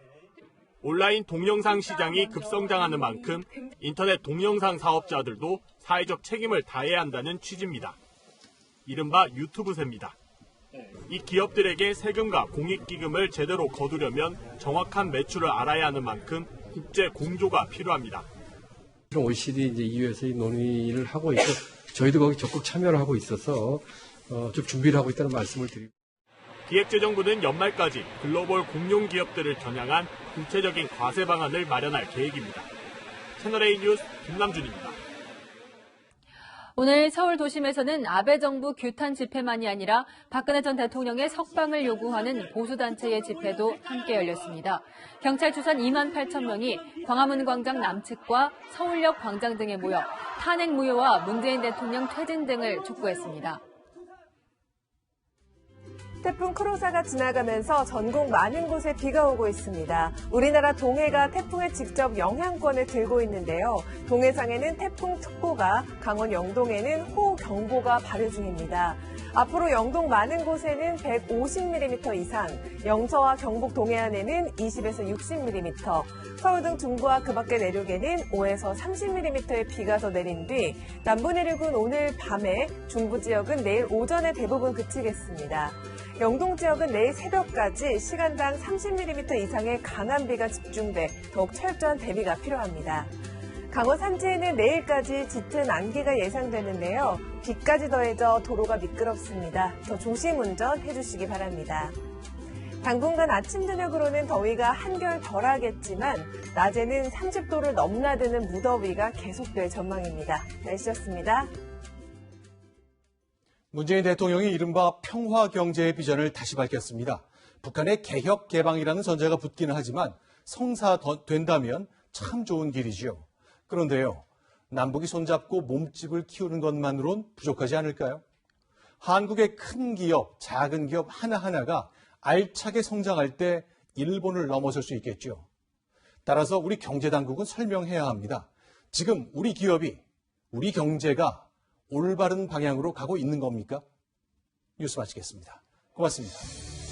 온라인 동영상 시장이 급성장하는 만큼 인터넷 동영상 사업자들도 사회적 책임을 다해야 한다는 취지입니다. 이른바 유튜브세입니다. 이 기업들에게 세금과 공익기금을 제대로 거두려면 정확한 매출을 알아야 하는 만큼 국제 공조가 필요합니다. OECD 이제 EU에서 이 논의를 하고 있고 저희도 거기 적극 참여를 하고 있어서 좀 준비를 하고 있다는 말씀을 드립니다. 기획재정부는 연말까지 글로벌 공룡 기업들을 겨냥한 구체적인 과세 방안을 마련할 계획입니다. 채널A 뉴스 김남준입니다. 오늘 서울 도심에서는 아베 정부 규탄 집회만이 아니라 박근혜 전 대통령의 석방을 요구하는 보수단체의 집회도 함께 열렸습니다. 경찰 추산 2만 8천 명이 광화문 광장 남측과 서울역 광장 등에 모여 탄핵 무효와 문재인 대통령 퇴진 등을 촉구했습니다. 태풍 크로사가 지나가면서 전국 많은 곳에 비가 오고 있습니다. 우리나라 동해가 태풍의 직접 영향권을 들고 있는데요. 동해상에는 태풍특보가, 강원 영동에는 호우경보가 발효 중입니다. 앞으로 영동 많은 곳에는 150mm 이상, 영서와 경북 동해안에는 20에서 60mm, 서울 등 중부와 그 밖의 내륙에는 5에서 30mm의 비가 더 내린 뒤 남부 내륙은 오늘 밤에, 중부 지역은 내일 오전에 대부분 그치겠습니다. 영동 지역은 내일 새벽까지 시간당 30mm 이상의 강한 비가 집중돼 더욱 철저한 대비가 필요합니다. 강원 산지에는 내일까지 짙은 안개가 예상되는데요. 비까지 더해져 도로가 미끄럽습니다. 더 조심 운전 해주시기 바랍니다. 당분간 아침 저녁으로는 더위가 한결 덜하겠지만 낮에는 30도를 넘나드는 무더위가 계속될 전망입니다. 날씨였습니다. 문재인 대통령이 이른바 평화경제의 비전을 다시 밝혔습니다. 북한의 개혁 개방이라는 전제가 붙기는 하지만 성사된다면 참 좋은 길이지요. 그런데요, 남북이 손잡고 몸집을 키우는 것만으론 부족하지 않을까요? 한국의 큰 기업, 작은 기업 하나하나가 알차게 성장할 때 일본을 넘어설 수 있겠죠. 따라서 우리 경제당국은 설명해야 합니다. 지금 우리 기업이, 우리 경제가 올바른 방향으로 가고 있는 겁니까? 뉴스 마치겠습니다. 고맙습니다.